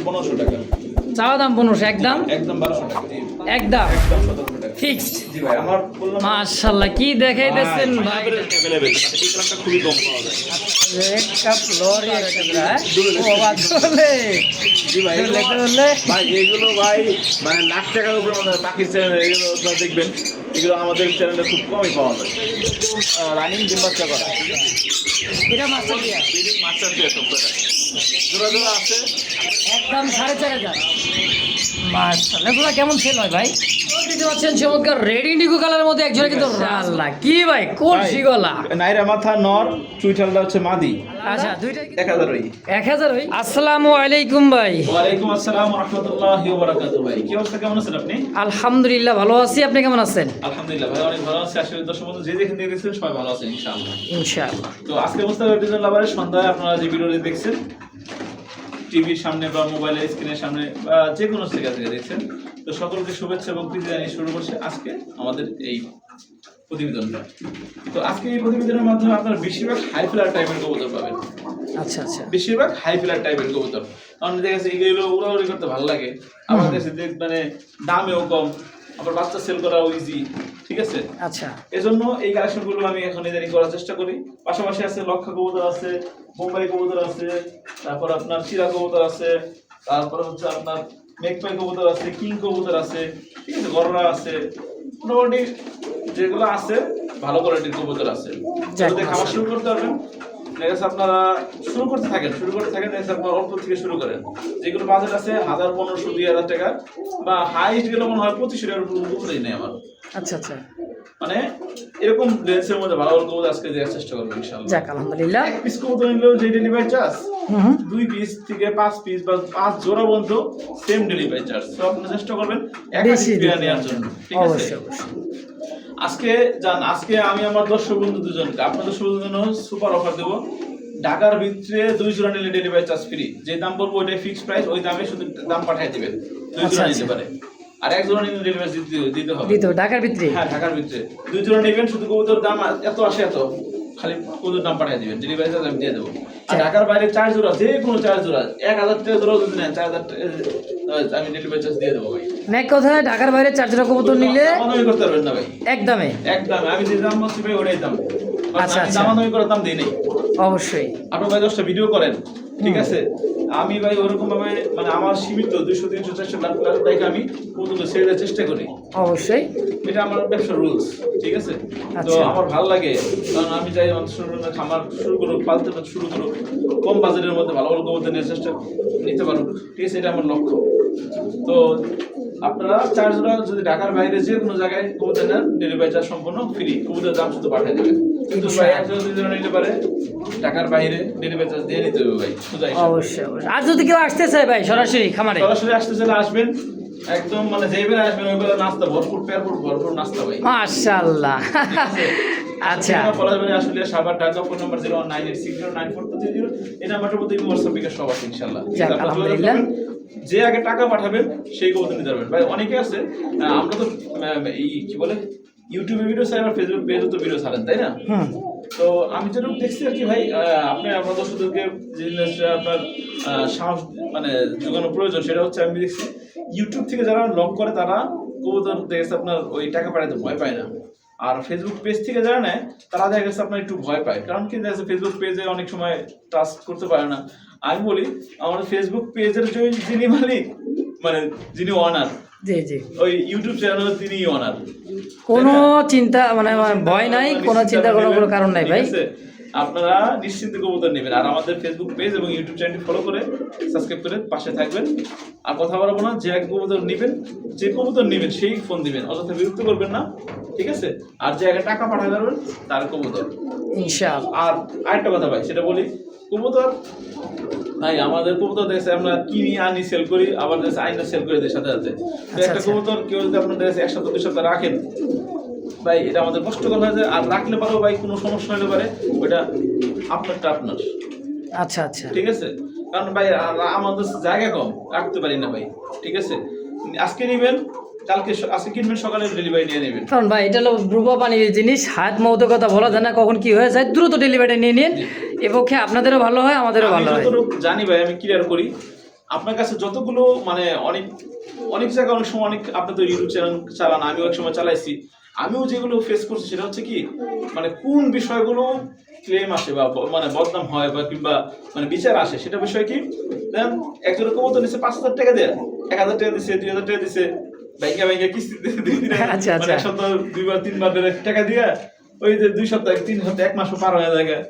1500 টাকা। চাওয়া দাম 1500, একদম একদম 1200 টাকা। একদম একদম 1700 টাকা। ফিক্সড। জি ভাই, আমার বললাম মাশাআল্লাহ, কি দেখাইতেছেন ভাই। अवेलेबल, এই কালারটা খুবই কম পাওয়া যায়। রেড কাপ লরি একটা ও বাবা চলে। জি ভাই, ভাই এগুলো ভাই মানে লাখ টাকার উপরে আমাদের পাখির চ্যানেল, এগুলো আপনারা দেখবেন, এগুলো আমাদের চ্যানেলে খুব কমই পাওয়া যায়। রানিং ডিম বাচ্চা করা, এটা মাস্টার দিয়া ব্রিডিং মাস্টার দিয়ে সব করা জোড়া জোড়া আছে। একদম 4500। মাশাআল্লাহ, এগুলো কেমন সেল হয় ভাই? দেখতে পাচ্ছেন চমৎকার রেড ইন্ডিগো কালারের মধ্যে একজোড়া কিন্তু আল্লাহ কি ভাই, কোন শিগলা? নাইরা মাথা নর, চুইঠালটা হচ্ছে মাদি। আচ্ছা, দুইটা 1000 ওই। 1000 ভাই। আসসালামু আলাইকুম ভাই। ওয়ালাইকুম আসসালাম ওয়া রাহমাতুল্লাহি ওয়া বারাকাতুহু। ভাই কি অবস্থা, কেমন আছেন আপনি? আলহামদুলিল্লাহ ভালো আছি, আপনি কেমন আছেন? আলহামদুলিল্লাহ ভাই, অনেক ভালো আছি। আসলে দর্শক বন্ধু যে যেখান থেকে দেখছেন সবাই ভালো আছেন ইনশাআল্লাহ। ইনশাআল্লাহ। তো আজকে মুস্তাফা বিজন লাভারের সন্ধ্যায় আপনারা যে ভিডিওটি দেখছেন টিভির সামনে বা মোবাইলের স্ক্রিনের সামনে বা যে কোনো জায়গা থেকে দেখছেন, তো সকলকে শুভেচ্ছা এবং প্রীতি জানিয়ে শুরু করছে আজকে আমাদের এই প্রতিবেদনটা। তো আজকে এই প্রতিবেদনের মাধ্যমে আপনারা বেশিরভাগ হাই ফ্লায়ার টাইপের কবুতর পাবেন। আচ্ছা আচ্ছা, বেশিরভাগ হাই ফ্লায়ার টাইপের কবুতর, কারণ দেখা যাচ্ছে এগুলো উড়াউড়ি করতে ভালো লাগে, আমার কাছে মানে দামেও কম, আবার বাচ্চা সেল করাও ইজি, ঠিক আছে? আচ্ছা, এজন্য এই কালেকশনগুলো আমি এখন ইদানিং করার চেষ্টা করি। পাশাপাশি আছে লক্ষা কবুতর আছে, বোম্বাই কবুতর আছে, তারপর আপনার চিরা কবুতর আছে, তারপর হচ্ছে আপনার মেঘপাই কবুতর আছে, কিং কবুতর আছে, ঠিক আছে, গররা আছে, মোটামুটি যেগুলো আছে ভালো কোয়ালিটির কবুতর আছে। যদি খাবার শুরু করতে পারবেন, দেখা যাচ্ছে আপনারা শুরু করতে থাকেন দেখা যাচ্ছে আপনার অল্প থেকে শুরু করেন। যেগুলো বাজেট আছে 1000, 1500, 2000 টাকা, বা হাইস্ট গেলে মনে হয় 2500 টাকার উপরেই নেই আমার। আচ্ছা আচ্ছা, মানে এরকম রেঞ্জের মধ্যে ভালো ভালো কবুতর আজকে দেওয়ার চেষ্টা করবো ইনশাআল্লাহ। যাক আলহামদুলিল্লাহ। এক পিস কবুতর নিলেও যে ডেলিভারি চার্জ, 2 পিস থেকে 5 পিস বা 5 জোড়া পর্যন্ত সেম ডেলিভারি চার্জ। তো আপনারা চেষ্টা করবেন একাধিক পেয়ার নেওয়ার জন্য, ঠিক আছে? অবশ্যই অবশ্যই। আজকে আমি আমার দর্শক বন্ধু দুজনকে, আপনাদের দর্শক বন্ধুদের জন্য সুপার অফার দেবো। ঢাকার ভিতরে 2 জোড়া নিলে ডেলিভারি চার্জ ফ্রি। যে দাম বলবো ওইটাই ফিক্সড প্রাইস, ওই দামে শুধু দাম পাঠিয়ে দিবেন। 2 জোড়া নিতে পারে, আর 1 জোড়া নিলে ডেলিভারি দিতে হবে। ঢাকার ভিতরে? হ্যাঁ, ঢাকার ভিতরে 2 জোড়া নেবেন, শুধু কবুতর দাম এত আসে এত, খালি কবুতর দাম পাঠিয়ে দিবেন, ডেলিভারি চার্জ আমি দিয়ে দেবো। আর ঢাকার বাইরে 4 জোড়া, যে কোনো 4 জোড়া, 1000 টাকা জোড়া যদি নেন, 4000 টাকা আমি ডেলিভারি চার্জ দিয়ে দেবো ভাই। এক কথায় ঢাকার বাইরে 4 জোড়া কবুতর নিলে দামাদামি করতে পারবেন না ভাই, একদমে একদম আমি যে দাম বলছি ভাই ওটাই দাম। আচ্ছা আচ্ছা, দামাদামি করার দাম দিই নাই। অবশ্যই। আপনি ভাই 10টা ভিডিও করেন, ঠিক আছে, আমি ভাই ওরকম ভাবে মানে আমার সীমিত 200, 300, 400 লাখ টাকা আমি কবুতর ছেড়ে দেওয়ার চেষ্টা করি। অবশ্যই, এটা আমার ব্যবসার রুলস, ঠিক আছে? তো আমার ভালো লাগে, কারণ আমি চাই আমার খামার শুরু করুক, পালতে শুরু করুক, কম বাজেটের মধ্যে ভালো ভালো কবুতর নিয়ে চেষ্টা নিতে পারুক, ঠিক আছে? এটা আমার লক্ষ্য। তো আপনারা 4 জোড়া যদি ঢাকার বাইরে যে কোনো জায়গায় কবুতর নেন, ডেলিভারি চার্জ সম্পূর্ণ ফ্রি, কবুতরের দাম শুধু পাঠিয়ে দেবেন। কিন্তু ভাই 1 জোড়া 2 জোড়া নিতে পারে, ঢাকার বাইরে ডেলিভারি চার্জ দিয়ে নিতে হবে ভাই, সোজা হিসাব। অবশ্যই। আর যদি কেউ আসতে চায় ভাই সরাসরি খামারে? সরাসরি আসতে চাইলে আসবেন, একদম মানে যেই বেলা আসবেন ওই বেলা নাস্তা ভরপুর, ভরপুর নাস্তা ভাই, মাশাআল্লাহ। আচ্ছা, পলাশবাড়ি আসলে সাভার, ঢাকা, ফোন নাম্বার 01986094230। এই নাম্বারটার মধ্যে হোয়াটসঅ্যাপ বিকাশ সব আছে ইনশাআল্লাহ। আলহামদুলিল্লাহ। যে আগে টাকা পাঠাবেন সেই কবুতর নিতে পারবেন ভাই। অনেকে আছে, আমরা তো এই কি বলে ইউটিউবে ভিডিও ছাড়েন আর ফেসবুক পেজে তো ভিডিও ছাড়েন, তাই না? তো আমি যেরকম দেখছি আর কি ভাই, আপনি আপনার দর্শকদেরকে যে জিনিসটা আপনার সাহস মানে যোগানো প্রয়োজন, সেটা হচ্ছে আমি দেখছি ইউটিউব থেকে যারা লগ করে তারা কবুতর দেখেছে আপনার ওই টাকা পাঠাতে ভয় পায় না, আর ফেসবুক পেজ থেকে যারা নেয় তারা দেখা গেছে আপনার একটু ভয় পায়, কারণ কি দেখা যাচ্ছে ফেসবুক পেজে অনেক সময় ট্রাস্ট করতে পারে না। আমি বলি আমার ফেসবুক পেজের যিনি মালিক, মানে যিনি ওনার, জি জি, ওই ইউটিউব চ্যানেল তিনি ওনার, কোনো চিন্তা মানে ভয় নাই, কোনো চিন্তা কোনো কারণ নাই ভাই। আপনারা নিশ্চিন্তে কবুতর নেবেন, আর আমাদের ফেসবুক পেজ এবং ইউটিউব চ্যানেলটি ফলো করে সাবস্ক্রাইব করে পাশে থাকবেন। আর কথা বলবো না, যে এক কবুতর নেবেন, যে কবুতর নেবেন সেই ফোন দিবেন, অযথা বিরক্ত করবেন না, ঠিক আছে? আর যে আগে টাকা পাঠাতে পারবেন তার কবুতর ইনশাআল্লাহ। আর আরেকটা কথা ভাই, সেটা বলি, কবুতর ভাই আমাদের কবুতর দেখছে আমরা কিনি আনি সেল করি, আবার দেখছে আইনা সেল করে দিই সাথে সাথে। একটা কবুতর কেউ যদি আপনার দেখছে 1 সপ্তাহ 2 সপ্তাহ রাখেন ভাই, এটা আমাদের কষ্টকর হয়ে যায়। আর রাখলে পারো ভাই কোনো সমস্যা হলে পারে ওইটা আপনারটা আপনার। আচ্ছা আচ্ছা, ঠিক আছে, কারণ ভাই আমাদের জায়গা কম, রাখতে পারি না ভাই, ঠিক আছে? আজকে নেবেন, আজকে কিনবেন, সকালে ডেলিভারি নিয়ে নেবেন, কারণ ভাই এটা হলো ব্রুবা পানির জিনিস, হাত মৌতের কথা বলা যায় না, কখন কি হয়ে যায়, দ্রুত ডেলিভারি নিয়ে নিন, এ পক্ষে আপনাদেরও ভালো হয় আমাদেরও ভালো হয়। জানি ভাই, আমি ক্লিয়ার করি, আপনার কাছে যতগুলো মানে অনেক অনেক জায়গায় অনেক সময় অনেক, আপনি তো ইউটিউব চ্যানেল চালান, আমিও এক সময় চালাইছি, আমিও যেগুলো ফেস করছি সেটা হচ্ছে কি মানে কোন বিষয়গুলো ক্লেম আসে বা মানে বদনাম হয় বা কিংবা মানে বিচার আসে, সেটা বিষয় কি দেন একজনের কবুতর নিচ্ছে 5,000 টাকা দিয়ে, 1,000 টাকা দিচ্ছে, 2,000 টাকা দিচ্ছে, ব্যাংকে ব্যাংকে কিস্তি আচ্ছা, আচ্ছা। এক সপ্তাহ 2 বার 3 বার টাকা দিয়ে ওই যে 2 সপ্তাহ 3 সপ্তাহ 1 মাসও পার হয়ে যায়।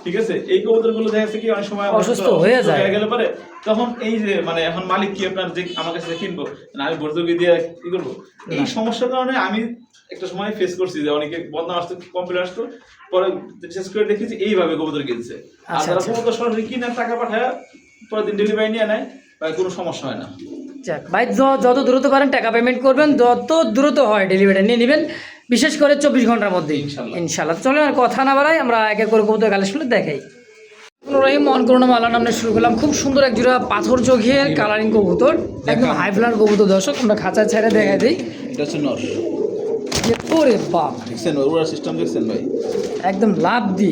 ঠিক আছে, এই কবুতর গুলো দেখা যাচ্ছে কি অনেক সময় অসুস্থ হয়ে যায় গেলে পরে তখন এই যে মানে এখন মালিক কি আপনার যে আমার কাছে কিনবো না আমি ভর্তুকি দিয়ে কি করবো, এই সমস্যার কারণে আমি একটা সময় ফেস করছি যে অনেকে বদনাম আসতো, কমপ্লেন আসতো, পরে বিশেষ করে দেখেছি এইভাবে কবুতর কিনছে। আর যারা কবুতর সরাসরি কিনে টাকা পাঠায় পরের দিন ডেলিভারি নিয়ে নেয়, তাই কোনো সমস্যা হয় না। যাক ভাই, যত দ্রুত পারেন টাকা পেমেন্ট করবেন, যত দ্রুত হয় ডেলিভারি নিয়ে নেবেন, বিশেষ করে 24 ঘন্টার মধ্যে ইনশাল্লাহ। চলেন আর কথা না বাড়াই, আমরা এক এক করে কবুতর কালেকশন দেখাই। মন করোনা মালা নামে শুরু করলাম, খুব সুন্দর এক জোড়া পাথর চোখের কালারিং কবুতর, একদম হাই ফ্লার কবুতর। দর্শক আমরা খাঁচা ছেড়ে দেখাই দিই। এটা হচ্ছে নর। ওরে বাপ, দেখছেন ওরা সিস্টেম দেখছেন ভাই, একদম লাভ দি,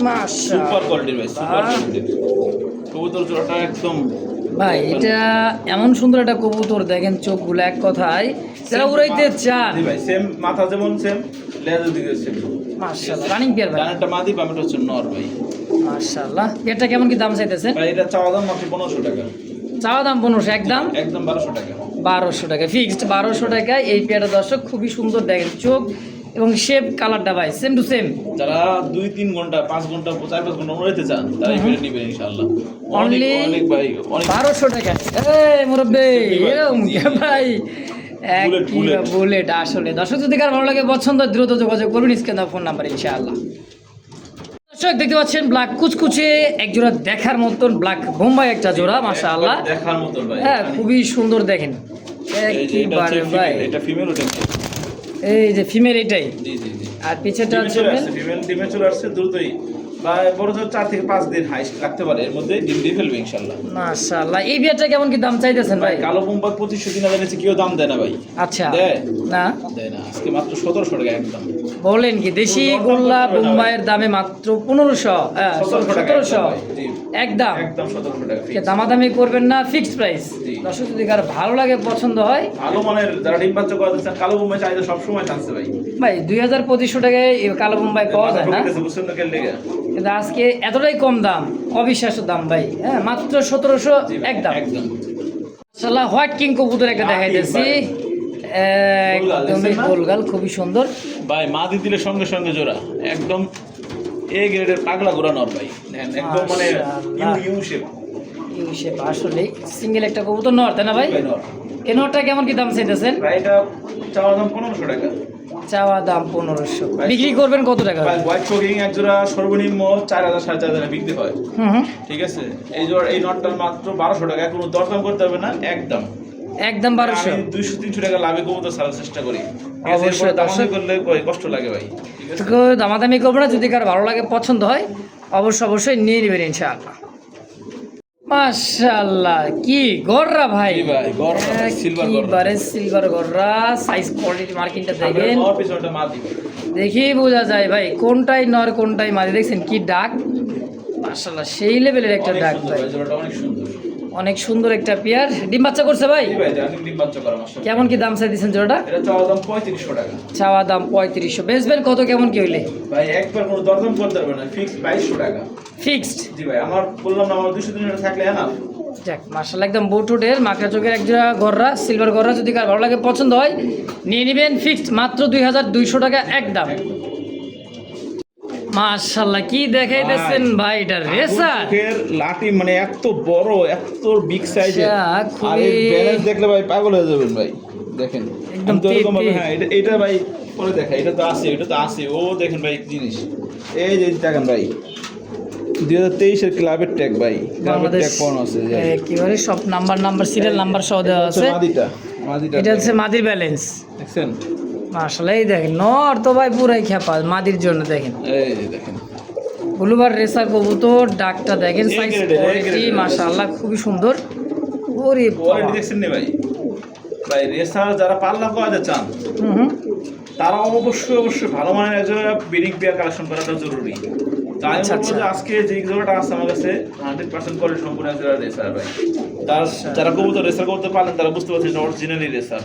মাশাআল্লাহ সুপার কোয়ালিটির ভাই, সুপার কোয়ালিটির কবুতর জোড়াটা একদম ভাই। এটা এমন সুন্দর একটা কবুতর, দেখেন চোখগুলো এক কথায় যারা উড়াইতে চান ভাই, সেম মাথা যেমন সেম লেজের দিকে সেম, মাশাআল্লাহ। রানিং পেয়ার ভাই, ডানাটা মাদি বামেটা হচ্ছে নর ভাই, মাশাআল্লাহ। এটা কেমন কি দাম চাইতেছেন ভাই? এটা চাওয়া দাম মাত্র 1500 টাকা, চাওয়া দাম 1500, একদম একদম 1200 টাকা, 1200 টাকা ফিক্সড, 1200 টাকায় এই পেয়ারটা। দর্শক খুবই সুন্দর, দেখেন চোখ এবং শেপ কালারটা ভাই সেম টু সেম। যারা 2-3 ঘন্টা 5 ঘন্টা 4-5 ঘন্টা উড়াইতে চান তারা এই পেয়ারটা নেবেন ইনশাআল্লাহ। অনলি অনেক ভাই, অনেক 1200 টাকা। এই মুরব্বি এরকম ভাই, বুলেট আসলে। দর্শক যদি কার ভালো লাগে পছন্দ, দ্রুত যোগাযোগ করবেন, স্ক্রিনে ফোন নাম্বার ইনশাআল্লাহ। দর্শক দেখতে পাচ্ছেন ব্ল্যাক কুচকুচে এক জোড়া দেখার মতন ব্ল্যাক বোম্বাই একটা জোড়া, মাশাআল্লাহ দেখার মতন ভাই। হ্যাঁ খুবই সুন্দর, দেখেন একেবারে ভাই, এটা ফিমেল ওটা এই যে ফিমেল এটাই, জি জি জি, আর পিছেটা হচ্ছে ফিমেল। ডিমে চলে আসছে দ্রুতই, বা বড় জোর 4 থেকে 5 দিন হাই রাখতে পারে, এর মধ্যে ডিম দিয়ে ফেলবে ইনশাআল্লাহ। মাশাআল্লাহ। এই বিয়ারটা কেমন কি দাম চাইতেছেন ভাই? কালো বোম্বা 2500 নিচে কেউ দাম দেয় না ভাই। আচ্ছা, দেয় না দেয় না, আজকে মাত্র 1700 টাকা একদম। বলেন কি, দেশি গোল্লা বোম্বাইয়ের দামে মাত্র 1500, 1700 একদম, একদম 1700 টাকা ফিক্স। দামাদামি করবেন না, ফিক্সড প্রাইস। দর্শক যদি কারো ভালো লাগে পছন্দ হয়, ভালো মানের যারা ডিম বাচ্চা করে দিচ্ছেন, কালো বোম্বাই চাহিদা সবসময় থাকছে ভাই। ভাই 2500 টাকায় এই কালো বোম্বাই পাওয়া যায় না, বুঝছেন না কেন লেগে, কিন্তু আজকে এতটাই কম দাম, অবিশ্বাস্য দাম ভাই। হ্যাঁ মাত্র 1700 একদম। একদম মাশাআল্লাহ। হোয়াইট কিং কবুতর একটা দেখাইতেছি, একদমই গোলগাল, খুবই সুন্দর ভাই। মাদি দিলে সঙ্গে সঙ্গে জোড়া, একদম এ গ্রেডের পাগলা ঘোরা নর ভাই, একদম মানে ইউ শেপ। আসলে সিঙ্গেল একটা কবুতর নর, তাই না ভাই? এই নরটা কেমন কি দাম চাইতেছেন? ভাই এটা চাওয়া দাম 1500 টাকা, চাওয়া দাম 1500, বিক্রি করবেন কত টাকা? ভাই হোয়াইট শোকিং এক জোড়া সর্বনিম্ন 4000 4500 বিক্রি হয়। ঠিক আছে, এই জোড়া এই নটটার মাত্র 1200 টাকা, কোনো দরদাম করতে হবে না, একদম একদম 1200। 200-300 টাকা লাভে কবুতর ছাড়ার চেষ্টা করি, অবশ্যই দামাদামি করলে কষ্ট লাগে ভাই। ঠিক আছে, দামাদামি করবো না, যদি কার ভালো লাগে পছন্দ হয় অবশ্যই নিয়ে নেবেন ইনশাআল্লাহ। মাশাআল্লাহ, কি গররা ভাই, ভাই গররা সিলভার গররা, সিলভার গররা, সাইজ কোয়ালিটি মার্কিংটা দেখেন, নর পিছনটা মাদি দেখি বোঝা যায় ভাই কোনটাই নর কোনটাই মাদি। দেখছেন কি ডাক, মাশাআল্লাহ সেই লেভেলের একটা ডাক ভাই, অনেক সুন্দর, অনেক সুন্দর একটা পেয়ার। ডিম বাচ্চা করছে ভাই? ভাই ডিম বাচ্চা করা মাশাআল্লাহ। কেমন কি দাম চাইছেন জোড়াটা? এটা চাওয়া দাম 3500 টাকা, চাওয়া দাম 3500, বেচবেন কত কেমন কি হইলে? ভাই একবার কোনো দরদাম করতে পারবে না, ফিক্স 2200 টাকা ফিক্সড। জি ভাই, আমার বললাম না, আমার 200-300 থাকলে না। যাক মাশাআল্লাহ, একদম বুটুটের মাকড়া চোখের এক জোড়া গররা, সিলভার গররা, যদি কার ভালো লাগে পছন্দ হয় নিয়ে নেবেন, ফিক্সড মাত্র 2200 টাকা একদম। মাশাআল্লাহ, কি দেখাইতেছেন ভাই, এটা রেসার লাঠি, মানে এত বড়, এত বিগ সাইজের, আর খুবই এই ব্যালেন্স দেখলে ভাই পাগল হয়ে যাবেন ভাই। দেখেন একদম তো এরকম ভাবে, হ্যাঁ এটা ভাই পরে দেখা, এটা তো আছে, ও দেখেন ভাই জিনিস, এই যে দেখেন ভাই 2023 এর ক্লাবের ট্যাগ ভাই, ক্লাবের ট্যাগ কোন আছে একেবারে সব নাম্বার সিরিয়াল নাম্বার সহ দেওয়া আছে। মাদিটা এটা হচ্ছে মাদির ব্যালেন্স, দেখছেন? মাশাআল্লাহ। এই দেখেন নর তো ভাই পুরাই খেপা মাদির জন্য, দেখেন এই যে দেখেন ব্লুবার রেসার কবুতর, ডাকটা দেখেন, সাইজ কোয়ালিটি মাশাআল্লাহ খুবই সুন্দর। ওরে কোয়ালিটি দেখছেন নি ভাই? ভাই রেসার যারা পাল্লা করাতে চান তারা অবশ্যই ভালো মানের একজন ব্রিডিং পেয়ার কালেকশন করাটা জরুরি। তাই আচ্ছা, বলবো আচ্ছা। যে আজকে যে জোড়াটা আছে আমার কাছে 100% কোয়ালিটি সম্পূর্ণ জোড়া রেসার ভাই। তার যারা কবুতর রেসার করতে পারেন তারা বুঝতে পারছেন অরিজিনালি রেসার,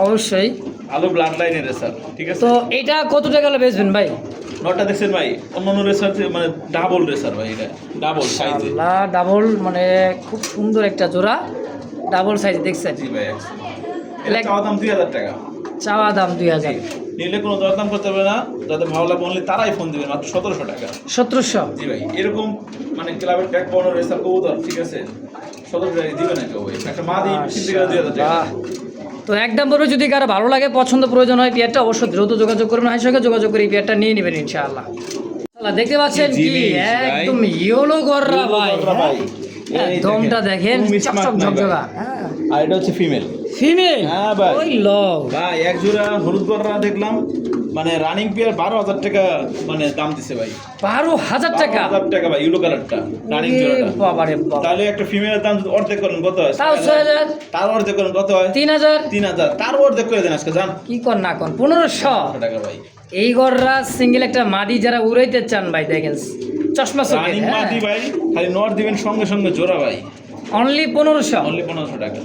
অবশ্যই। ভালো ব্লাড লাইনের রেসার, ঠিক আছে। তো এটা কত টাকা হলে বেচবেন ভাই? নটটা দেখছেন ভাই অন্যান্য রেসার মানে ডাবল রেসার ভাই, এটা ডাবল সাইজে। আল্লাহ, ডাবল মানে খুব সুন্দর একটা জোড়া, ডাবল সাইজ দেখছেন। জি ভাই, এটা চাওয়া দাম 2000 টাকা। চাওয়া দাম 2000। নিলে কোনো দরদাম করতে হবে না, যাদের ভালো লাগবে অনলি তারাই ফোন দিবেন, মাত্র 1700 টাকা। 1700? জি ভাই, এরকম মানে ক্লাবের ট্যাগ পাওয়ানো রেসার কবুতর, ঠিক আছে, 1700 টাকা দিবে না কেউ ভাই। একটা মা দিয়ে কিনতে গেলে 2000 টাকা। বাহ। তো একদম পরে যদি কারো ভালো লাগে, পছন্দ প্রয়োজন হয় পেয়ারটা, অবশ্যই দ্রুত যোগাযোগ করবেন, হাই সঙ্গে যোগাযোগ করে এই পেয়ারটা নিয়ে নেবেন ইনশাআল্লাহ। দেখতে পাচ্ছেন কি কি জিনিস ভাই। একদম ইয়েলো গররা ভাই, ভাই হ্যাঁ, এই দমটা দেখেন কোনো চকচক mismark নাই ঝকঝকা। ভাই। হ্যাঁ, আর এটা হচ্ছে ফিমেল। ফিমেল। হ্যাঁ ভাই। ওই লও ভাই এক জোড়া হলুদ গররা দেখলাম, মানে রানিং পেয়ার 12000 টাকা মানে দাম দিছে ভাই। 12000 টাকা? 12000 টাকা ভাই, ইউলো কালারটা রানিং জোড়াটা। বাবারে বাবা, তাহলে একটা ফিমেলের দাম যদি অর্ধেক করেন কত হয়? তাও 6000। তার অর্ধেক করেন কত হয়? 3000। 3000। তার অর্ধেক করে দেন আজকে, জান কি কর না কর 1500 টাকা ভাই। এই গররা সিঙ্গেল একটা মাদি যারা উড়াইতে চান ভাই, দেখেন চশমা চোখের, রানিং মাদি ভাই, খালি নর দিবেন সঙ্গে সঙ্গে জোড়া ভাই, অনলি 1500। অনলি 1500 টাকা।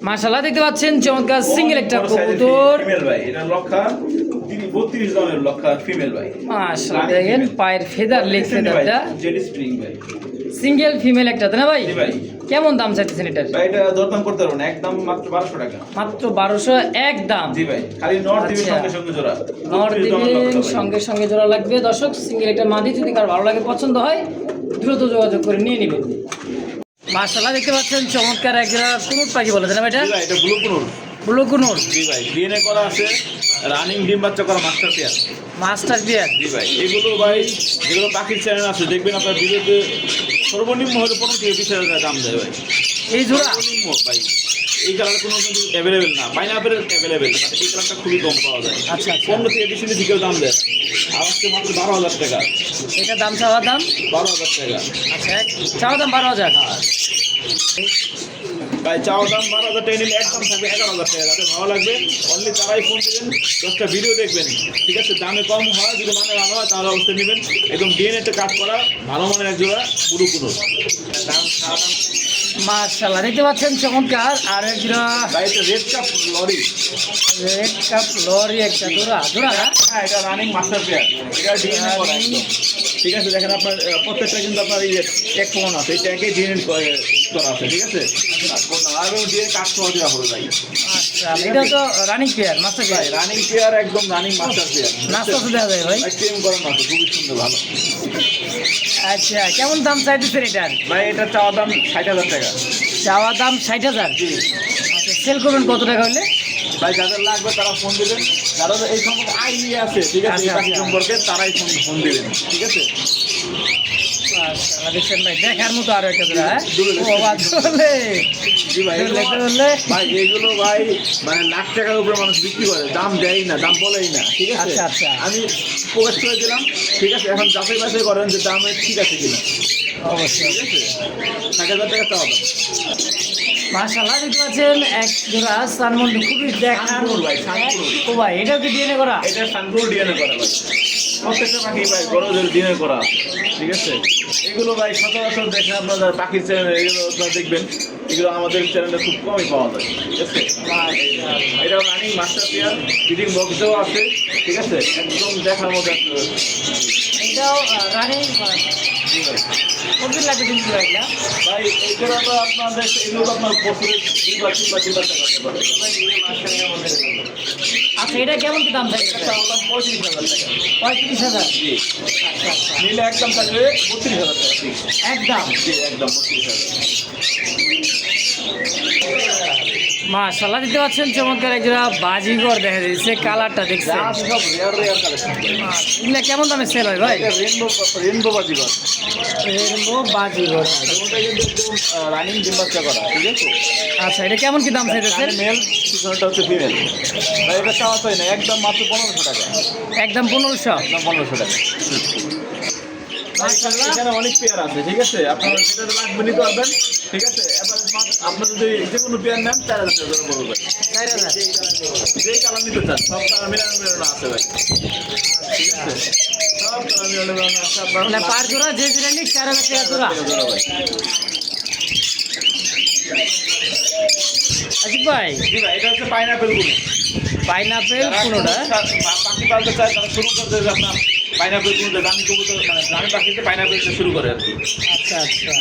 মাশাআল্লাহ, দেখতে পাচ্ছেন চমৎকার সিঙ্গেল একটা কবুতর। ফিমেল ভাই, এটা লক্ষা 32 দামের লক্ষা ফিমেল ভাই। মাশাআল্লাহ, দেখেন পায়ের ফেদার, লেগ ফেদারটা জেড স্প্রিং ভাই। সিঙ্গেল ফিমেল একটা, তাই না ভাই? জি ভাই। কেমন দাম চাইতেছেন এটার? ভাই এটা দরদাম করতে পারবেন না, একদম মাত্র 1200 টাকা। মাত্র 1200 একদম। জি ভাই, খালি নর দিবেন আচ্ছা। সঙ্গে সঙ্গে জোড়া। নর 32 দামের দিবেন লক্ষা ভাই। সঙ্গে সঙ্গে জোড়া লাগবে। দর্শক, সিঙ্গেল একটা মাদি যদি কার ভালো লাগে, পছন্দ হয়, দ্রুত যোগাযোগ করে নিয়ে নেবেন। মাশাআল্লাহ, দেখতে পাচ্ছেন চমৎকার এক জোড়া কুনুট পাখি বলে, তাই না এটা? জি ভাই, এটা ব্লু কুনুর। ব্লু কুনুট। জি ভাই, ডিএনএ করা আছে, রানিং ডিম বাচ্চা করা মাস্টার পেয়ার। মাস্টার বিয়ার। জি ভাই, এগুলো ভাই যেগুলো পাখির চ্যানেল আছে দেখবেন আপনার ভিডিওতে সর্বনিম্ন হলে 15 থেকে 20,000 টাকা দাম দেয় ভাই। এই জোড়া সর্বনিম্ন ভাই, এই কালার কোনো কিন্তু অ্যাভেলেবেল না, পাইনাপেল অ্যাভেলেবেল, এই কালারটা খুবই কম পাওয়া যায়। আচ্ছা, আচ্ছা। 15 থেকে 20 এর দিকেও দাম দেয়, আর আজকে মাত্র 12,000 টাকা। এটা দাম, চাওয়া দাম 12,000 টাকা আচ্ছা, চাওয়া দাম 12,000। ভাই, চাওয়া দাম 12,000 টাকা, নিলে একদম থাকবে 11,000 টাকা। যাদের ভালো লাগবে অনলি তারাই ফোন দিবেন, 10টা ভিডিও দেখবেন, ঠিক আছে। দামে কম হয়, যদি মানে ভালো হয় তাহলে অবশ্যই নেবেন। একদম ডিএনএতে কাজ করা ভালো মানের এক জোড়া বুড়ো কোনো দাম। মাশাআল্লাহ, দেখতে পাচ্ছেন চমৎকার আর এক জোড়া ভাই এটা red cup lorry. Red cup lorry একটা জোড়া, জোড়া না? হ্যাঁ, এটা রানিং মাস্টার পেয়ার, এটা ডিএনএ করা একদম, ঠিক আছে। দেখেন আপনার প্রত্যেকটা কিন্তু আপনার এই ট্যাগ ফোন আছে, এই ট্যাগে ডিএনএ করা আছে, ঠিক আছে। আর দিয়ে কাজ করা দেওয়া হবে ভাই। আচ্ছা, এটা তো রানিং পেয়ার, মাস্টার ভাই পেয়ার। রানিং পেয়ার, একদম রানিং মাস্টার পেয়ার। নাস্তা তো দেওয়া যায় ভাই। ট্রেন করানো আছে, খুবই সুন্দর, ভালো। আচ্ছা, কেমন দাম চাইতেছেন এটার? ভাই এটা চাওয়া দাম 60,000 টাকা। চাওয়া দাম 60,000। জি আচ্ছা, সেল করবেন কত টাকা হলে? ভাই, যাদের লাগবে তারা ফোন দিবেন, যারা এই সম্পর্কে আইডিয়া আছে, ঠিক আছে, এই আচ্ছা, পাখি আচ্ছা। সম্পর্কে তারাই ফোন দিবেন, ঠিক আছে। আচ্ছা, দেখছেন ভাই, দেখার মতো আরো একটা জোড়া, হ্যাঁ? দুলে, ও বাবা, দুলে। জি ভাই, দুলে, এগুলো- দুলে। ভাই এগুলো ভাই মানে লাখ টাকার উপরে মানুষ বিক্রি করে, দাম দেয় না, দাম বলেই না, ঠিক আছে। আচ্ছা, আচ্ছা। আমি প্রকাশ করে দিলাম, ঠিক আছে। এখন যাচাই বাছাই করেন যে দামে ঠিক আছে কিনা, অবশ্যই। ঠিক আছে। 60,000 টাকা চাওয়া দাম। মাশাআল্লাহ, দেখতে পাচ্ছেন এক জোড়া সানমন্ড, খুবই দেখার সানকুনুর ভাই, সানকুনুর। ও ভাই, এটাও কি ডিএনএ করা? এটা সানকুনুর ডিএনএ করা ভাই, প্রত্যেকটা পাখি ভাই গরজের ডিএনএ করা, ঠিক আছে। এগুলো ভাই সচরাচর দেখেন আপনারা পাখির চ্যানেল, এগুলো আপনারা দেখবেন, এগুলো আমাদের চ্যানেলে খুব কমই পাওয়া যায়, ঠিক আছে। এটা রানিং মাস্টার পেয়ার, ব্রিডিং বক্সও আছে, ঠিক আছে, একদম দেখার মতো একটা। এটাও রানিং। জি ভাই। কতদিন লাগে কিন্তু এগুলা? ভাই এইগুলো তো আপনাদের, এগুলো তো আপনার বছরে 2 বা 3 বার টাকা পাবে। আচ্ছা, এটা কেমন কি দাম থাকে? এটা আমার দাম 35,000 টাকা। 35,000। জি, আচ্ছা, আচ্ছা, নিলে একদম থাকবে 32,000 টাকা ঠিক। একদম। জি, একদম 32,000। মাশাআল্লাহ, দেখতে পাচ্ছেন চমৎকার এক জোড়া বাজিগর দেখা যাচ্ছে, কালারটা দেখছেন। যা আছে সব রেয়ার কালেকশন। এগুলা কেমন দামে সেল হয় ভাই? এটা রেনবো বাজিগর। রেনবো বাজিগর। ওটা কিন্তু একদম রানিং ডিম বাচ্চা করা, ঠিক আছে। আচ্ছা, এটা কেমন কি দাম চাইতেছেন? মেল, পিছনেরটা হচ্ছে ফিমেল। ভাই এটা চাওয়া চাই না, একদম মাত্র 1500 টাকা। একদম 1500। একদম 1500 টাকা। মাশাআল্লাহ, এখানে অনেক পেয়ার আছে, ঠিক আছে। আপনার যেটা লাগবে নিতে পারবেন, ঠিক আছে। এবার আপনার যদি যে কোনো পেয়ার নেন 4,000 টাকা করে পড়বে। 4000। যেই কালার নিতে চান সব কালার মিলানো আছে ভাই, ঠিক আছে। মানে পার জোড়া যে যেটা নিক 4000 টাকা জোড়া। আশিক ভাই জি ভাই, এটা হচ্ছে পাইনাপেল গুলো। পাইনাপেল কোনোটা পাখি পালতে চায় তারা শুরু করতে যে আপনার পাইনাপেল গুলো দামি কবুতর মানে দামি পাখিতে পাইনাপেল শুরু করে আর কি। আচ্ছা আচ্ছা,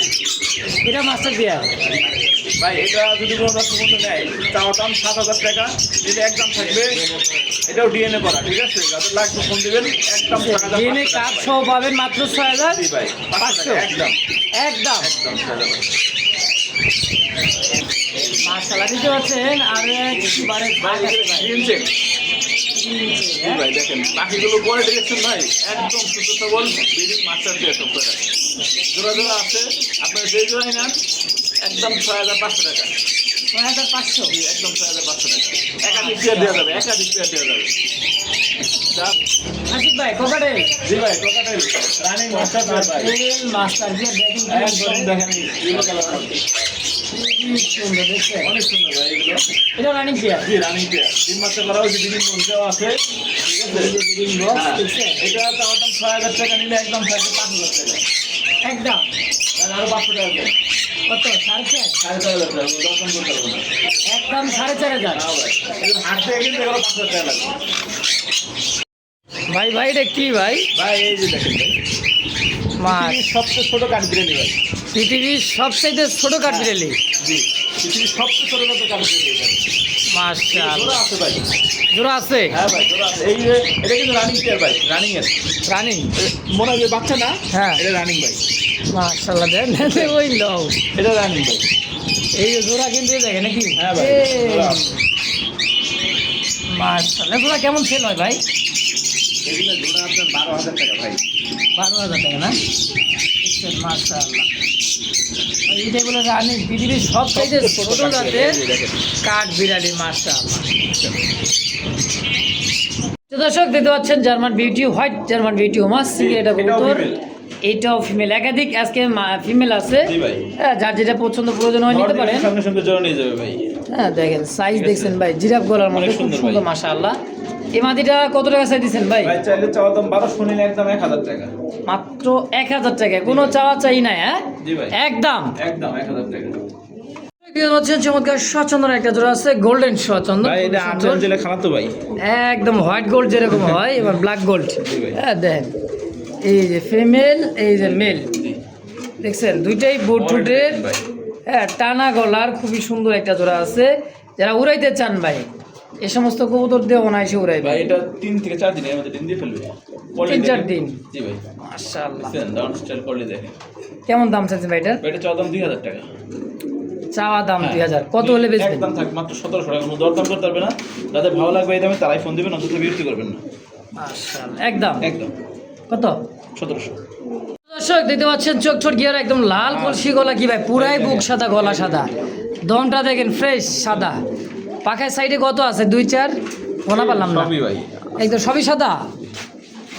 এটা মাস্টার বিয়ার ভাই এটা যদি কোনো দর্শক বন্ধু নেয় চাওয়া দাম 7000 টাকা, এটা একদম থাকবে। এটাও ডিএনএ করা, ঠিক আছে? যাদের লাগবে ফোন দিবেন, একদম 6500 ডিএনএ টাকা। কার্ড সহ পাবেন মাত্র 6000। জি ভাই, 500 টাকা একদম একদম একদম 6000 টাকা। মাশাআল্লাহ দিতে পারছেন। আর একবারে ভাগ আছে ভাই। Green check. জি ভাই দেখেন পাখিগুলো পরে দেখছেন ভাই, একদম সুস্থ সবল ব্রিডিং মাস্টার দিয়ে সব করে জোড়া জোড়া আছে। আপনার যে জোড়াই নেন একদম 6500 টাকা। 6500 জি, একদম 6500 টাকা। একাধিক পেয়ার দেওয়া যাবে, একাধিক পেয়ার দেওয়া যাবে। আশিক ভাই কোকাটেল জি ভাই, কোকাটেল রানিং মাস্টার পেয়ার ভাই। মাস্টার বিয়ার দেখেন একদম দেখেন ইয়েলো কালার কি সুন্দর দেখছেন। অনেক সুন্দর ভাই এগুলো। এটা রানিং বিয়ার জি রানিং পেয়ার, তিন মাসের করা হয়েছে, ব্রিডিং বক্স দেওয়া আছে, ঠিক আছে? ব্রিডিং বক্স হ্যাঁ, দেখছেন এটা চাওয়া দাম 6000 টাকা, নিলে একদম থাকবে 5000 টাকা। একদম। আর আরো 500 টাকা দেন। কত 4.5 4500 টাকা, দর্শন করতে পারবো না। একদম 4500। না ভাই, এগুলো হাট থেকে কিনতে গেলে 5000 টাকা লাগবে। ভাই ভাই এটা কি ভাই? ভাই এই যে দেখেন ভাই, মাছ পৃথিবীর সবচেয়ে ছোট কাঠবিড়ালি ভাই। পৃথিবীর সবচেয়ে ছোট কাঠবিড়ালি। জি, পৃথিবীর সবচেয়ে ছোট কাঠবিড়ালি ভাই। মাশাআল্লাহ, জোড়া আছে ভাই। জোড়া আছে হ্যাঁ ভাই, জোড়া আছে। এই যে এটা কিন্তু রানিং পেয়ার ভাই, রানিং এর। রানিং। মনে হয় যে বাচ্চা না, হ্যাঁ এটা রানিং ভাই। মাশাআল্লাহ দেন ওই লও এটা রানিং ভাই। এই যে জোড়া কিন্তু দেখে নাকি? হ্যাঁ ভাই, জোড়া আছে। মাশাআল্লাহ জোড়া কেমন সেল হয় ভাই? এগুলো জোড়া আপনার 12000 টাকা ভাই। 12000 টাকা না? দেখছেন মাশাআল্লাহ। এইটা বলে রানিং পৃথিবীর সবচেয়ে ছোট জাতের এই যে দেখেন। কাঠবিড়ালি। মাশাআল্লাহ। তো দর্শক দেখতে পাচ্ছেন German beauty, white German beauty মাছ সিঙ্গেল এটা এটাও কবুতর, female। এইটাও ফিমেল। একাধিক আজকে ফিমেল আছে। জি ভাই। হ্যাঁ, যার যেটা পছন্দ প্রয়োজন হয় নিতে পারেন। সঙ্গে সঙ্গে জোড়া নিয়ে যাবে ভাই। হ্যাঁ দেখেন সাইজ দেখছেন ভাই, জিরাফ গলার মধ্যে অনেক খুব সুন্দর সুন্দর ভাই। মাশাআল্লাহ। এই মাটিটা কত টাকা চাই দিচ্ছেন ভাই? ভাই চাইলে চাওয়া দাম 1200, নিলে একদম 1000 টাকা। মাত্র 1000 টাকায়, কোনো চাওয়া চাই নাই। হ্যাঁ জি ভাই, একদম। একদম 1000 টাকা। দেখতে পাচ্ছেন চমৎকার স্বচন্দন একটা জোড়া আছে, গোল্ডেন স্বচন্দন। ভাই এটা 8 জেলে খালাতো ভাই। একদম হোয়াইট গোল্ড যেরকম হয়, এবার ব্ল্যাক গোল্ড। জি ভাই। হ্যাঁ দেন এই যে ফিমেল, এই যে মেল, জি। দেখছেন দুইটাই বুট টুটের। ভাই। হ্যাঁ টানা গলার খুবই সুন্দর একটা জোড়া আছে। যারা উড়াইতে চান ভাই, এই সমস্ত কবুতর দিয়ে অনায়াসে উড়াইবে। ভাই এটা 3 থেকে 4 দিনের মধ্যে ডিম দিয়ে ফেলবে। করলে 3-4 দেখেন। দিন। জি ভাই। মাশাআল্লাহ। দেখেন ডাউন স্টাইল করলে দেখেন। কেমন দাম চাচ্ছেন ভাই এটার? ভাই এটা চাওয়া দাম 2000 টাকা। চাওয়া দাম হ্যাঁ। 2000, কত হলে বেচবেন? একদম থাক মাত্র 1700 টাকা, কোনো দরদাম করতে পারবে না। যাদের ভালো লাগবে এই দামে তারাই ফোন দিবেন, অন্তত বিরক্তি করবেন না। মাশাআল্লাহ একদম। একদম কত? 1700। দর্শক দেখতে পাচ্ছেন চোখ ছোট গিয়ার একদম লাল কলসি গলা, কি ভাই পুরাই বুক সাদা, গলা সাদা, দমটা দেখেন ফ্রেশ সাদা। পাখার সাইডে কত আছে? 2-4 গোনা পারলাম না সবই ভাই। একদম, সবই সাদা।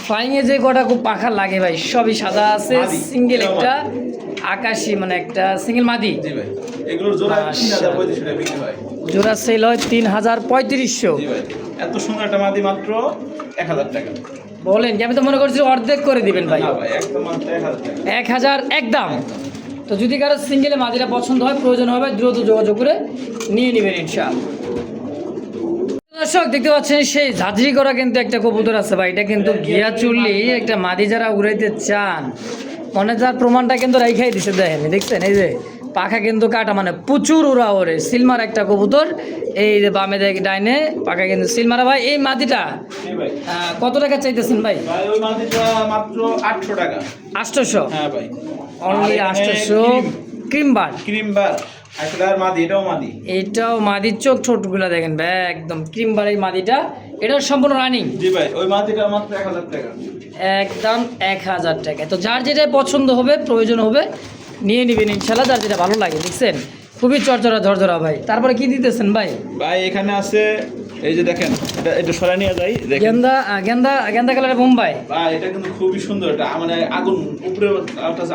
ফ্লাইংয়ে যে কটা খুব পাখা লাগে ভাই সবই সাদা আছে। মাদি। সিঙ্গেল একটা আকাশি মানে একটা সিঙ্গেল মাদি। জি ভাই, এগুলোর জোড়া 3035 টাকা বিক্রি হয়। জোড়া সেল হয় 3500। জি ভাই, এত সুন্দর একটা মাদি মাত্র 1000 টাকা। বলেন কি? আমি তো মনে করছি অর্ধেক করে দিবেন ভাই। না ভাই, একদম মাত্র 1000 টাকা। 1000 একদম। তো যদি কারো সিঙ্গেলে মাদিরা পছন্দ হয়, প্রয়োজন হবে, দ্রুত যোগাযোগ করে নিয়ে নেবেন ইনশাআল্লাহ। দর্শক দেখতে পাচ্ছেন সেই ঝাঁঝরি করা কিন্তু একটা কবুতর আছে ভাই, এটা কিন্তু গিয়া চুল্লি একটা মাদি যারা উড়াইতে চান, মনে যার প্রমাণটা কিন্তু রাইখাই দিছে। দেখেন দেখছেন এই যে পাখা কিন্তু কাটা, মানে প্রচুর উড়া ওরে, সিলমার একটা কবুতর। এই যে বামে দেখ ডাইনে পাখা কিন্তু সিলমারা ভাই। এই মাদিটা জি ভাই। কত টাকা চাইতেছেন ভাই? ভাই ওই মাদিটা মাত্র 800 টাকা। 800। হ্যাঁ ভাই, অনলি 800। ক্রিম বার, ক্রিম বার আসলে আর মাদি, এটাও মাদি। এইটাও মাদির চোখ ছোটগুলা দেখেন ভাই, একদম ক্রিম বার এই মাদিটা। এটা সম্পূর্ণ রানিং। জি ভাই, ওই মাদিটা মাত্র 1000 টাকা। একদম 1000 টাকা। তো যার যেটা পছন্দ হবে, প্রয়োজন হবে, নিয়ে নেবেন ইনশাল্লাহ, যার যেটা ভালো লাগে। দেখছেন খুবই চরচরা ঝরঝরা ভাই। তারপরে কি দিতেছেন ভাই? ভাই এখানে আছে এই যে দেখেন, এটা একটু সরাই নিয়ে যাই দেখেন। গেন্দা গেন্দা গেন্দা কালারের বোম্বাই। ভাই এটা কিন্তু খুবই সুন্দর, এটা মানে আগুন উপরে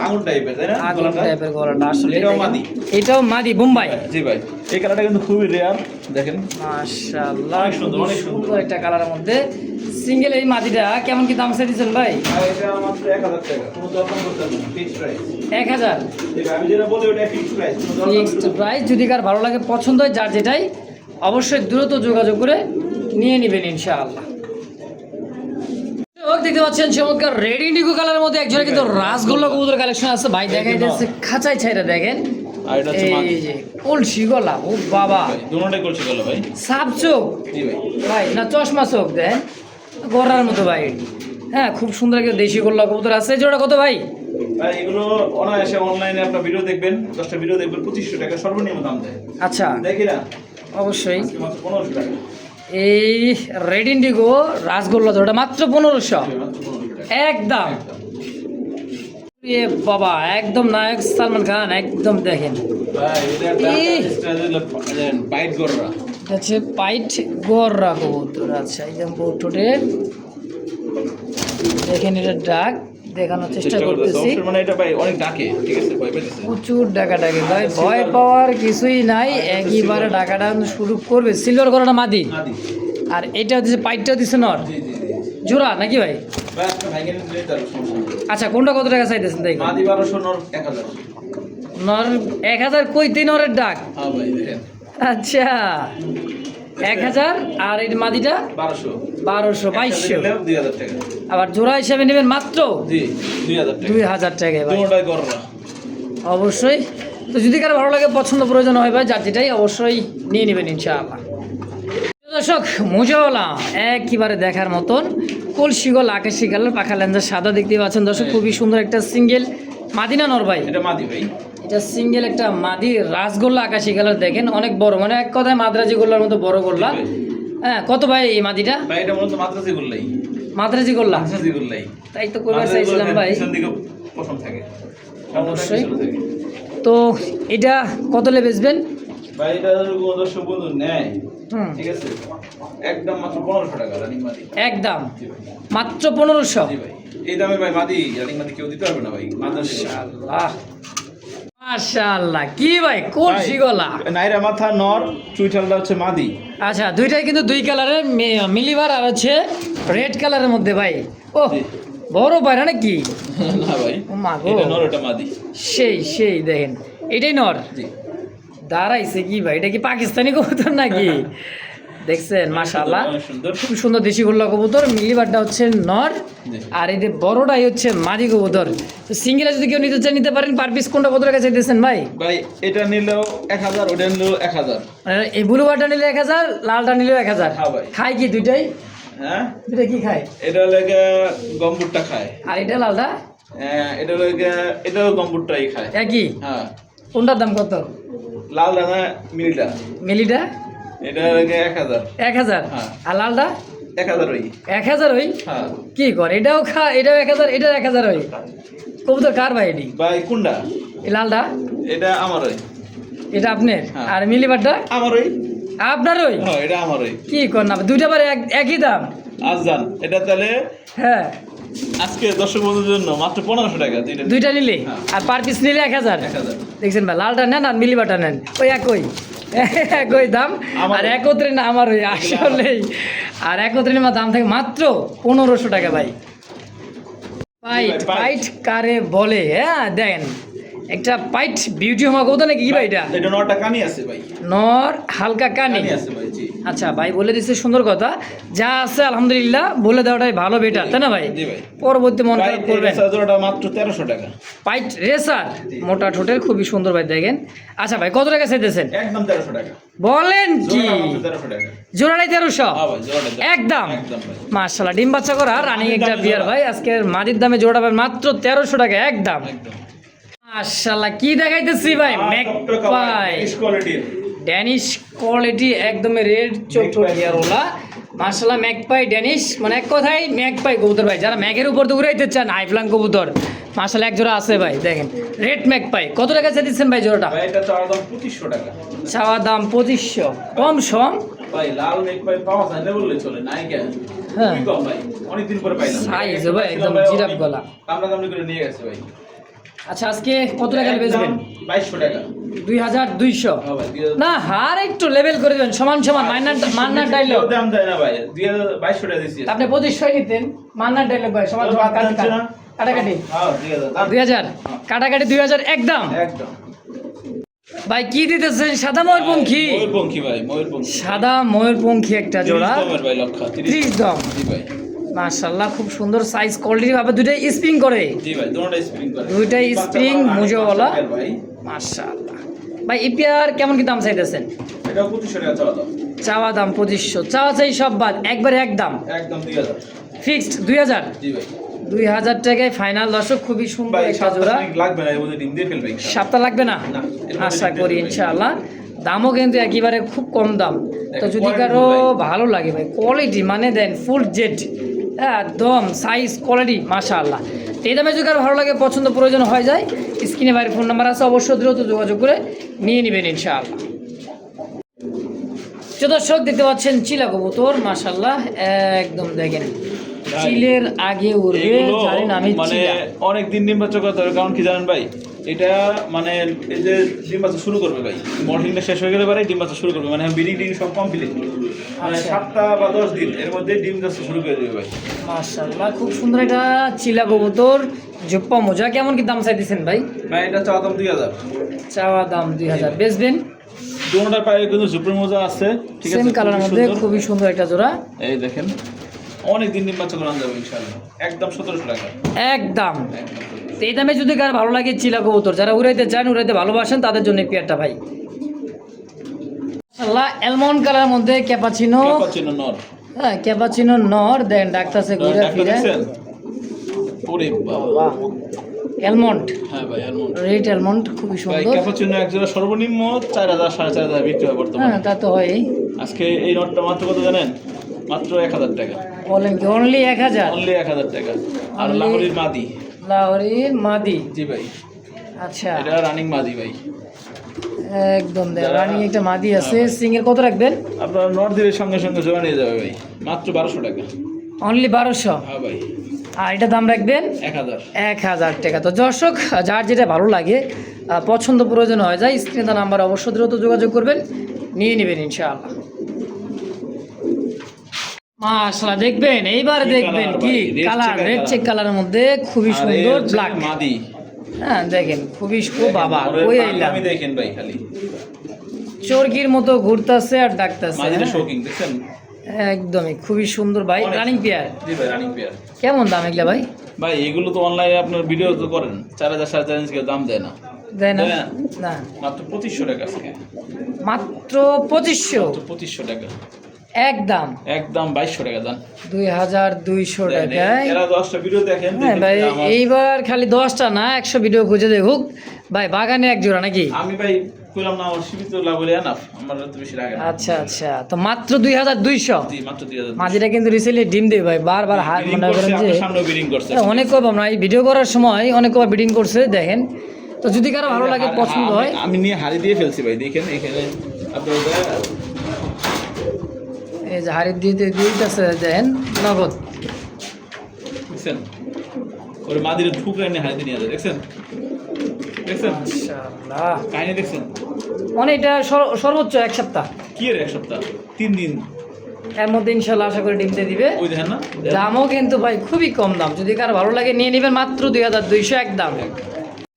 আগুন টাইপের, তাই না? আগুন গলাটা? টাইপের গলাটা আসলে। এটাও মাদি। এটাও মাদি বোম্বাই। জি ভাই, এই কালারটা কিন্তু খুবই রেয়ার, দেখেন। মাশাআল্লাহ অনেক সুন্দর, অনেক সুন্দর। সুন্দর একটা কালারের মধ্যে সিঙ্গেল এই মাটিটা কেমন কি দাম চাইছেন ভাই? আর এটা মাত্র 1000 টাকা, কোনো দরকার করতে হবে না, ফিক্সড প্রাইস। 1000 আমি যেটা বলি ওটা ফিক্সড প্রাইস, কোনো দরকার ফিক্সড প্রাইস। যদি কার ভালো লাগে পছন্দ হয় যার যেটাই অবশ্যই দ্রুত যোগাযোগ করে নিয়ে নেবেন ইনশাআল্লাহ। দেখতে পাচ্ছেন চমৎকার রেড ইন্ডিগো কালারের মধ্যে একজোড়া কিন্তু রাসগোল্লা কবুতর কালেকশন আছে ভাই। দেখাই যাচ্ছে খাঁচাই ছাইরা দেখেন, আর এটা হচ্ছে মাদি। এই যে কলসি গলা, ও বাবা দুটোটাই করছে গেল ভাই। সাপ চোখ জি ভাই। ভাই না চশমা চোখ দেন গড়ার মতো ভাই। হ্যাঁ খুব সুন্দর একটা দেশি গোল্লা কবুতর আছে। জোড়া কত ভাই? ভাই এগুলো অনায়াসে অনলাইনে আপনার ভিডিও দেখবেন, 10টা ভিডিও দেখবেন, 2500 টাকা সর্বনিম্ন দাম দেয়। আচ্ছা দেখি না অবশ্যই। আজকে মাত্র 1500 টাকা। এই রেড ইন্ডিগো রাসগোল্লা জোড়া মাত্র 1500 মাত্র 1500 টাকা একদম। এ বাবা একদম নায়ক সালমান খান একদম। দেখেন ভাই এটা বাইট গররা। হচ্ছে পাইট গররা কবুতর। আচ্ছা এই যে ঠোঁটে দেখেন এটা ডাক দেখানোর চেষ্টা করতেছি। মানে এটা ভাই অনেক ডাকে, ঠিক আছে, ভয় পেতেছে। প্রচুর ডাকা ডাকে ভাই, ভয় পাওয়ার কিছুই নাই। একইবারে ডাকাটা শুরু করবে। সিলভার গররাটা মাদি, মাদি। আর এটা দিচ্ছে পাইটটাও দিচ্ছে নর জি জি জি জোড়া নাকি ভাই? ভাই আপনি ভাইকে নিতে তার সমস্যা নেই। আচ্ছা কোনটা কত টাকা চাইতেছেন দেখুন? মাদি 1200, নর 1000। নর 1000 কই তিন নরের ডাক। হ্যাঁ ভাই দেখেন। আচ্ছা 1000 আর এই মাদিটা 1200 2200 2000 টাকা। আবার জোড়া হিসাবে নেবেন মাত্র জি 2000 টাকা। 2000 টাকায় ভাই। দুটোটাই গররা। অবশ্যই। তো যদি কারো ভালো লাগে পছন্দ প্রয়োজন হয় ভাই যার যেটাই অবশ্যই নিয়ে নেবেন ইনশাআল্লাহ। দর্শক মোজাওয়ালা একবারে দেখার মতন কলসিগল আকাশি কালার, পাখা লেন্সা সাদা দেখতে পাচ্ছেন দর্শক। খুবই সুন্দর একটা সিঙ্গেল মাদিনা নর ভাই। এটা মাদি ভাই। এটা সিঙ্গেল একটা মাদি রাসগোল্লা আকাশি কালার। দেখেন অনেক বড়, মানে এক কথায় মাদ্রাজি গোল্লার মতো বড় গোল্লা। হ্যাঁ কত ভাই এই মাদিটা? ভাই এটা মূলত মাদ্রাজি গুল্লাই। মাদ্রাজি গোল্লা, মাদ্রাজি গুল্লাই। তাই তো করবার চাইছিলাম ভাই। পিছন দিকে পছন্দ থাকে। অবশ্যই। তো এটা কত লে বেচবেন ভাই এটা কোনো দর্শক বন্ধু নেয়, হুম? ঠিক আছে, একদম মাত্র 1500 টাকা রানিং মাদি। একদম জি ভাই। মাত্র 1500। জি ভাই। এই দামে ভাই মাদি রানিং মাদি কেউ দিতে পারবে না ভাই। মাদ্রাজি মাশাআল্লাহ মাশাআল্লাহ কি ভাই কলসি গলা। নাইরা মাথা নর, চুইঠালটা হচ্ছে মাদি। আচ্ছা দুইটাই কিন্তু দুই কালারের মিলিবার, আর হচ্ছে রেড কালারের মধ্যে ভাই। ও জি। বড় পায়রা নাকি? না ভাই, ও মা গো। এটা নর, এটা মাদি। সেই দেখেন এটাই নর। জি। দাঁড়াইছে কি ভাই, এটা কি পাকিস্তানি কবুতর নাকি? দেখছেন মাশাআল্লাহ অনেক সুন্দর। খুব সুন্দর দেশি গোল্লা কবুতর। মিলিবারটা হচ্ছে নর, জি। আর এই যে বড়টাই হচ্ছে মাদি কবুতর। তো সিঙ্গেলে যদি কেউ নিতে চান নিতে পারেন। পার পিস কোনটা কত টাকা চাইতেছেন ভাই? ভাই এটা নিলেও 1000, ওটা নিলেও 1000। মানে এই ব্লুবারটা নিলে 1000, লালটা নিলেও 1000। হ্যাঁ ভাই। খায় কি দুইটাই? হ্যাঁ দুইটা কি খায়? এটা লাগে গম্বুরটা খায়। আর এটা লালটা এটা লাগে, এটাও গম্বুরটাই খায়। একই? হ্যাঁ। কোনটার দাম কত? লাল দানা মিলিটা, মিলিটা এটা লাগে 1000। 1000 হ্যাঁ। আর লালটা 1000 ওই। 1000 ওই হ্যাঁ কি করে? এটাও এটাও 1000, এটাও 1000 ওই। কবুতর কার ভাই এটি? ভাই কোনটা? এই লালটা এটা আমার ওই। এটা আপনার? হ্যাঁ। আর মিলিবারটা আমার ওই। আপনার ওই? হ্যাঁ এটা আমার ওই। কি কর না দুইটা বার একই দাম? আজান এটা তাহলে হ্যাঁ আজকে দর্শক বন্ধুর জন্য মাত্র 1500 টাকা দুইটা নিলে। হ্যাঁ। আর পার পিস নিলে 1000। 1000। দেখছেন ভাই লালটা নেন আর মিলিবারটা নেন, ওই একই দাম। আমার আর একত্রে না আমার ওই আসলেই, আর একত্রে নেওয়া দাম থাকে মাত্র 1500 টাকা ভাই। পাইট পাইট কারে বলে? হ্যাঁ দেন একটা পাইট বিউটি হোমা কত নাকি কি ভাই এটা? এটা নটা কানি আছে ভাই। নর হালকা কানি। কানি আছে ভাই। জি। আচ্ছা ভাই বলে দিচ্ছে সুন্দর কথা, যা আছে আলহামদুলিল্লাহ বলে দেওয়াটাই ভালো বেটার, তাই না ভাই? জি ভাই। পরবর্তী মন ভাই খারাপ করবেন। এই জোড়াটা মাত্র 1300 টাকা। পাইট রেসার মোটা ঠোঁটের খুবই সুন্দর ভাই দেখেন। আচ্ছা ভাই কত টাকা চাইতেছেন? একদম 1300 টাকা। বলেন কি? জোড়াটা মাত্র 1300 টাকা। জোড়াটাই 1300? হ্যাঁ ভাই জোড়াটা 1300 একদম একদম ভাই। মাশাআল্লাহ ডিম বাচ্চা করা রানিং মাদির একটা দামে বিয়ার জোড়া। ভাই। আজকের মাদির দামে জোড়া পাবেন মাত্র 1300 টাকা একদম। একদম। মাশাআল্লাহ কি দেখাইতেছি ভাই, ম্যাকপাই বেশ কোয়ালিটির। ড্যানিশ কোয়ালিটি একদম রেড চোখ ইয়ারওয়ালা। মাশাআল্লাহ ম্যাকপাই ড্যানিশ, মানে এক কথায় ম্যাকপাই কবুতর ভাই। যারা ম্যাগের উপর দিয়ে উড়াইতে চান হাইফ্লাং কবুতর, মাশাআল্লাহ এক জোড়া আছে ভাই। দেখেন রেড ম্যাকপাই কত টাকা চাইতেছেন ভাই জোড়াটা? ভাই এটা চাওয়া দাম 2500 টাকা। চাওয়া দাম 2500, কম সম? ভাই লাল নেক ভাই পাওয়া যায় না বললে চলে, নাই কেন? হ্যাঁ। খুবই কম ভাই, অনেকদিন পরে পাইলাম। সাইজ ভাই একদম জিরাফ গলা। কামড়া কামড়ি করে নিয়ে গেছে ভাই। আচ্ছা আজকে কত টাকা বেচবেন? 2200 টাকা। 2200। হ্যাঁ ভাই, 2000 না হার একটু লেভেল করে দেবেন, সমান সমান। মান্নার ডায়লগ দাম দেয় না ভাই, 2200 টাকা দিছি। আপনি 2500 নিতেন, মান্নার ডায়লগ ভাই সমান সমান। কাটাকাটি হ্যাঁ 2000 2000, কাটাকাটি 2000 একদম। একদম ভাই কি দিতেছেন? সাদা ময়ূরপঙ্খী, ময়ূরপঙ্খী ভাই, ময়ূরপঙ্খী সাদা ময়ূরপঙ্খী একটা জোড়া, 30 দামের ভাই, লক্ষ 30 দাম। জি ভাই, মাশাআল্লাহ খুব সুন্দর সাইজ, কোয়ালিটি ভাবে দুইটাই স্প্রিং করে। জি ভাই, দুটোটাই স্প্রিং করে, দুইটাই স্প্রিং মুজোওয়ালা। ভাই। মাশাআল্লাহ ভাই ইপিআর কেমন কি দাম চাইতেছেন? এটা 2500 টাকা চাওয়া দাম। চাওয়া দাম 2500, চাওয়া চাই সব বাদ, একবারে একদম একদম 2000। ফিক্সড 2000। জি ভাই 2000 টাকায় ফাইনাল। দর্শক খুবই সুন্দর ভাই, একটা জোড়া। লাগবে না, এর মধ্যে ডিম দিয়ে ফেলবে ইনশাআল্লাহ। সপ্তাহ লাগবে না, না, এর মধ্যে আশা ডিম দিয়ে করি ফেলবে। ইনশাআল্লাহ। দামও কিন্তু একেবারে খুব কম দাম। তো যদি quality কারো ভাই। ভালো লাগে ভাই, কোয়ালিটি মানে দেন ফুল জেড, একদম সাইজ কোয়ালিটি মাশাআল্লাহ। তো এই দামে যদি কারো ভালো লাগে, পছন্দ প্রয়োজন হয়ে যায়, স্ক্রিনে বাইরে ফোন নাম্বার আছে, অবশ্যই দ্রুত যোগাযোগ করে নিয়ে নেবেন ইনশাআল্লাহ। তো দর্শক দেখতে পাচ্ছেন চিলা কবুতর, মাশাআল্লাহ একদম দেখেন চিলের আগে উড়বে, এগুলো জানেন আমি মানে চিলা। অনেক দিন ডিম বাচ্চা করতে হবে, কারণ কি জানেন ভাই, এটা মানে এই যে ডিম বাচ্চা শুরু করবে ভাই, মর্নিংটা শেষ হয়ে গেলে পরে ডিম বাচ্চা শুরু করবে, মানে ব্রিডিং টিডিং সব কমপ্লিট, মানে আচ্ছা। 7 বা 10 দিন এর মধ্যে ডিম বাচ্চা শুরু করে দেবে ভাই। মাশাআল্লাহ খুব সুন্দর একটা চিলা কবুতর, জোপ্পা মোজা। কেমন কি দাম চাইতেছেন ভাই? ভাই এটা চাওয়া দাম 2000। চাওয়া দাম 2000, বেচবেন? দুটোটার পায়ে কিন্তু সুপ্রিম মোজা আছে, ঠিক আছে, সেম কালারের মধ্যে খুবই সুন্দর একটা জোড়া। এই দেখেন, অনেক দিন ডিম বাচ্চা করানো যাবে ইনশাআল্লাহ, একদম 1700 টাকা। একদম। তো এই দামে যদি কার ভালো লাগে চিলা কবুতর, যারা উড়াইতে চান, উড়াইতে ভালোবাসেন, তাদের জন্য এই পেয়ারটা ভাই। মাশাআল্লাহ অ্যালমন্ড কালারের মধ্যে ক্যাপাচিনো। ক্যাপাচিনো নর। হ্যাঁ ক্যাপাচিনো নর, দেন ডাকতাছে ঘুরে ডাক্তার ফিরে। দেখছেন? ওরে বাবা, অ্যালমন্ড, হ্যাঁ ভাই অ্যালমন্ড। রেড অ্যালমন্ড খুবই ভাই সুন্দর। ক্যাপাচিনো এক জোড়া সর্বনিম্ন 4000 4500 বিক্রি হয় বর্তমানে। হ্যাঁ তা তো হয়। আজকে এই নটটা মাত্র কত জানেন? মাত্র 1000 টাকা, বলেন কি অনলি 1000? অনলি 1000 টাকা। আর Only- লাহোরির মাদি। লাহোরির মাদি, জি ভাই, আচ্ছা এটা রানিং মাদি ভাই। একদম দেন। রানিং একটা মাদি আছে, সিঙ্গেল কত রাখবেন? আপনার নট দিলে সঙ্গে সঙ্গে জোড়া নিয়ে যাবে ভাই, মাত্র 1200 টাকা। অনলি 1200। হ্যাঁ ভাই, আর এটা দাম রাখবেন 1000। 1000 টাকা। তো দর্শক যার যেটা ভালো লাগে, পছন্দ প্রয়োজন হয়ে যায়, স্ক্রিনে নাম্বার অবশ্যই দ্রুত যোগাযোগ করবেন, নিয়ে নেবেন ইনশাআল্লাহ। মাশাআল্লাহ দেখবেন, এইবার কি দেখবেন colour কি ভাই, red colour, checker red colour। Check কালারের মধ্যে খুবই আর এই সুন্দর হচ্ছে ব্ল্যাক। মাদি। হ্যাঁ দেখেন খুবই সুন্দর। বাবা ওরে ওই পাগলামি আইলাম, দেখেন ভাই, খালি চরকির মতো ঘুরতাছে আর ডাকতাছে। মাদিটা হ্যাঁ, শোকিং দেখছেন? একদমই খুবই সুন্দর ভাই। অনেক রানিং পেয়ার, জি ভাই, রানিং পেয়ার। কেমন দাম এগুলা ভাই? ভাই এগুলো তো অনলাইনে আপনার ভিডিও তো করেন, 4000 4500 কেউ দাম দেয় না, দেয় না? দেয় না। না, মাত্র 2500 টাকা আজকে, মাত্র 2500। মাত্র 2500 টাকা, একদম একদম 2200 টাকা দাম। 2200 দেন, টাকায়। এরা 10টা ভিডিও দেখেন, হ্যাঁ দেখেন ভাই, যে আমার- এইবার খালি 10টা না 100 ভিডিও খুঁজে দেখুক ভাই, বাগানে এক জোড়া নাকি? আমি ভাই কইলাম না, আমার সীমিত লাভ হলে এনাফ, আমার তো বেশি লাগে না। আচ্ছা আচ্ছা, তো মাত্র 2200। জি মাত্র 2000। মাঝিটা কিন্তু রিসেন্টলি ডিম দেয় ভাই, বারবার হাত বিডিং মনে করছে, করেন যে আপনার সামনেও বিডিং করছে। অনেক কম, আমরা এই ভিডিও করার সময় অনেক কবার বিডিং করছে দেখেন। তো যদি কারো ভালো লাগে, পছন্দ হয়, আমি নিয়ে হাড়ি দিয়ে ফেলছি ভাই, দেখেন এখানে আপনার এই যে হাড়ি দিতেছে দেখেন নগদ। দেখছেন, ওরে মাদির ঠুকরে এনে হাড়িতে নিয়ে যায়, দেখছেন দেখছেন মাশাআল্লাহ, কাহিনী দেখছেন? মানে এটা সর্বোচ্চ এক সপ্তাহ, কি এর 1 সপ্তাহ 3 দিন, এর মধ্যে ইনশাল্লাহ আশা করি ডিম দিয়ে দিবে। ওই দেখেন না, দামও কিন্তু ভাই খুবই কম দাম, যদি কারো ভালো লাগে নিয়ে নেবেন, মাত্র 2200 একদম।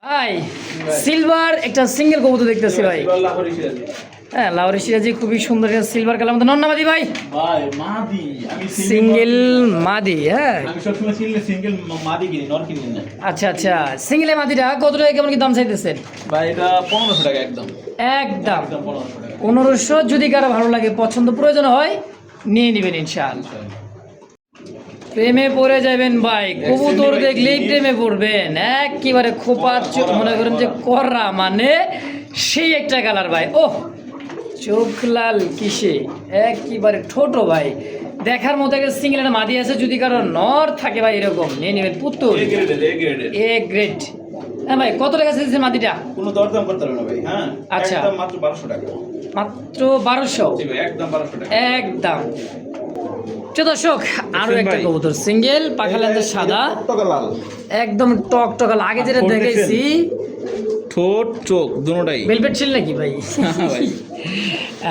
ভাই সিলভার একটা সিঙ্গেল কবুতর দেখতেছি ভাই। লাহোরি সিরাজি। হ্যাঁ লাহোরি সিরাজি খুবই সুন্দর সিলভার কালার মধ্যে নন্নামাদি ভাই, ভাই মাদি, আমি সিঙ্গেল মাদি। হ্যাঁ আমি সবসময় সিঙ্গেল মাদি কিনি, নর কিনি না। আচ্ছা আচ্ছা, সিঙ্গেল মাদিটা কত টাকা কেমন কি দাম চাইতেছেন? ভাই এটা 1500 টাকা একদম, একদম একদম 1500 টাকা। 1500। যদি কারো ভালো লাগে, পছন্দ প্রয়োজন হয়, নিয়ে নেবেন ইনশাআল্লাহ। প্রেমে পড়ে যাবেন ভাই, কবুতর দেখলেই প্রেমে পড়বেন, একেবারে খোপা মনে করেন যে কররা, মানে সেই একটা কালার ভাই। ওহ চোখ লাল কিসে, একেবারে ছোট ভাই, দেখার মতো একটা সিঙ্গেল একটা মাদি আছে। যদি কারো নর থাকে ভাই এরকম, নিয়ে নেবেন পুতুল, এ গ্রেডের, এ গ্রেডের। A grade. হ্যাঁ ভাই কত টাকা চাইছে মাদিটা? কোনো দরদাম করতে হবে না ভাই, হ্যাঁ আচ্ছা। একদম মাত্র 1200 টাকা। মাত্র 1200, জি ভাই, একদম 1200 টাকা। একদম। তো দর্শক আরো একটা ভাই। কবুতর সিঙ্গেল পাখা লেন্সের সাদা টকটকা লাল, একদম টক টকাল আগে যেটা ঠোঁট দেখেছি ঠোঁট চোখ দুটোটাই ভেলভেট ছিল নাকি ভাই ভাই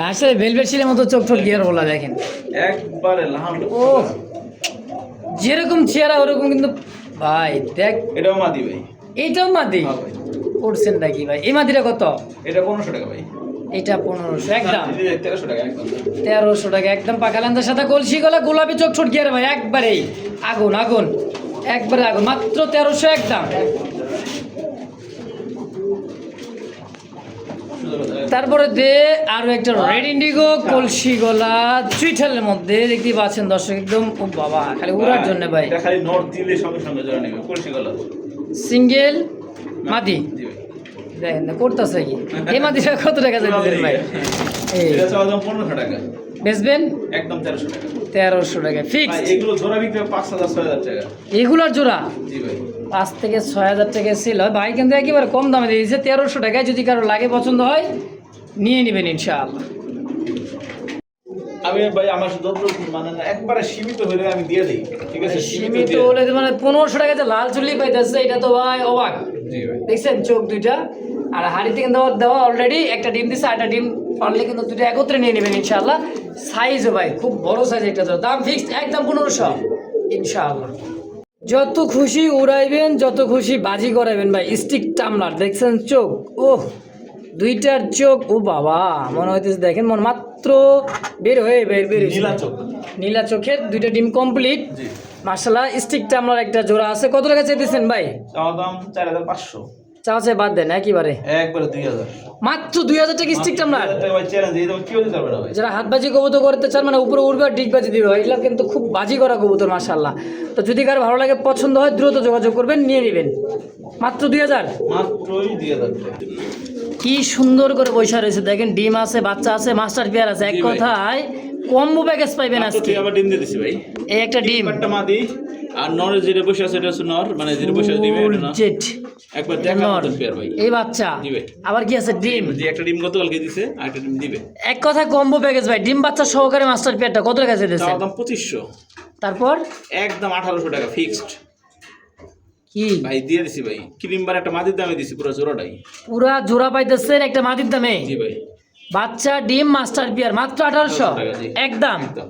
আসলে ভেলভেট ছিলের মতো চোখ ঠোঁট গিয়ার বলা দেখেন একবারে লাল। ও যেরকম চেহারা ওরকম কিন্তু ভাই দেখ এটাও মাদি ভাই। এইটাও মাদি হ্যাঁ ভাই, করছেন নাকি ভাই এই মাদিটা কত এটা 1500 টাকা ভাই। এটা 1500 একদম 1300 টাকা একদম। 1300 টাকা একদম পাকা লেন্সের সাথে কলসি গলা গোলাপি চোখ ঠোঁট গিয়ার ভাই একবারেই আগুন আগুন একবারে আগুন মাত্র 1300 একদম। তারপরে দে আরো একটা রেড ইন্ডিগো কলসি গলা চুইঠালের মধ্যে দেখতে পাচ্ছেন দর্শক একদম ও বাবা খালি উড়ার জন্য ভাই এটা খালি নর দিলে সঙ্গে সঙ্গে জোড়া নেবে কলসি গলা। সিঙ্গেল মাদি জি ভাই। দেখেন না করতেছে কি এই মাদিটা কত টাকা চাইতেছেন ভাই এই এটা চাওয়া দাম 1500 টাকা বেচবেন একদম 1300 টাকা। 1300 টাকা ফিক্স ভাই এগুলো জোড়া বিক্রি 5000 6000 টাকা। এগুলোর জোড়া জি ভাই। 5 থেকে 6000 টাকা ছিল ভাই কিন্তু একেবারে কম দামে দিয়ে দিয়েছে 1300 টাকায় যদি কারো লাগে পছন্দ হয় নিয়ে নেবেন ইনশাআল্লাহ। আমি ভাই আমার যত মানে না একবারে সীমিত হলে আমি দিয়ে দিই, ঠিক আছে? সীমিত দিয়ে- হলে মানে 1500 টাকা যে লাল চুল্লি পাইতেছে এটা তো ভাই অবাক জি ভাই। দেখছেন চোখ দুইটা আর হাড়িতে কিন্তু দেওয়া অলরেডি একটা ডিম দিচ্ছে আরেকটা ডিম পারলে কিন্তু দুটো একত্রে নিয়ে নেবেন ইনশাআল্লাহ। সাইজও ভাই খুব বড় সাইজ একটা তো দাম ফিক্সড একদম 1500 ইনশাআল্লাহ। যত খুশি উড়াইবেন যত খুশি বাজি করাইবেন ভাই স্টিক টামলার দেখছেন চোখ ও দুইটার চোখ ও বাবা মনে হইতেছে দেখেন মন মাত্র বের হয়েছে। নীলা চোখ। নীলা চোখের দুইটা ডিম কমপ্লিট জি। মার্শাল্লাহ স্টিক টামলার একটা জোড়া আছে কত টাকা চাইতেছেন ভাই? চাওয়া দাম 4500। চাওয়া বাদ দেন একেবারে একবারে 2000। মাত্র 2000 টাকা স্টিক টামলার। 2000 টাকা ভাই চ্যালেঞ্জ, এই দাম কেউ দিতে পারবে না ভাই। যারা হাতবাজি কবুতর করতে চান মানে উপরে উঠবে আর ডিগবাজি দিবে এগুলো কিন্তু খুব বাজি করা কবুতর মাশাআল্লাহ। তো যদি কারো ভালো লাগে পছন্দ হয় দ্রুত যোগাযোগ করবেন নিয়ে নেবেন মাত্র 2000। মাত্রই 2000 টাকা। কি সুন্দর করে বৈশা রয়েছে দেখেন ডিম আছে বাচ্চা আছে মাস্টার পেয়ার আছে এক জি ভাই। কথায় কম্বো প্যাকেজ পাইবেন মাত্র আজকে। তুই আবার ডিম দিয়ে দিছি ভাই। এই একটা ডিম একটা মাদি আর নরের যেটা বসে আছে এটা হচ্ছে নর, মানে যেটা বসে আছে ডিমে এটা না। জেট একবার দেখা নর মতন পেয়ার ভাই। এই বাচ্চা জি ভাই। আবার কি আছে ডিম যে একটা ডিম গতকালকে দিছে আর একটা ডিম দিবে। এক কথা কম্বো প্যাকেজ ভাই ডিম বাচ্চা সহকারে মাস্টার পেয়ারটা কত টাকা দিয়েছে? চাওয়া দাম 2500। তারপর একদম 1800 টাকা ফিক্সড কি ভাই দিয়ে দিছি ভাই। ক্রিমবার একটা মাদির দামে দিছি পুরো জোড়াটাই। পুরা জোড়া পাইতেছেন একটা মাটির দামে জি ভাই। বাচ্চা ডিম মাস্টার পেয়ার মাত্র 1800 টাকা, জি। একদম একদম।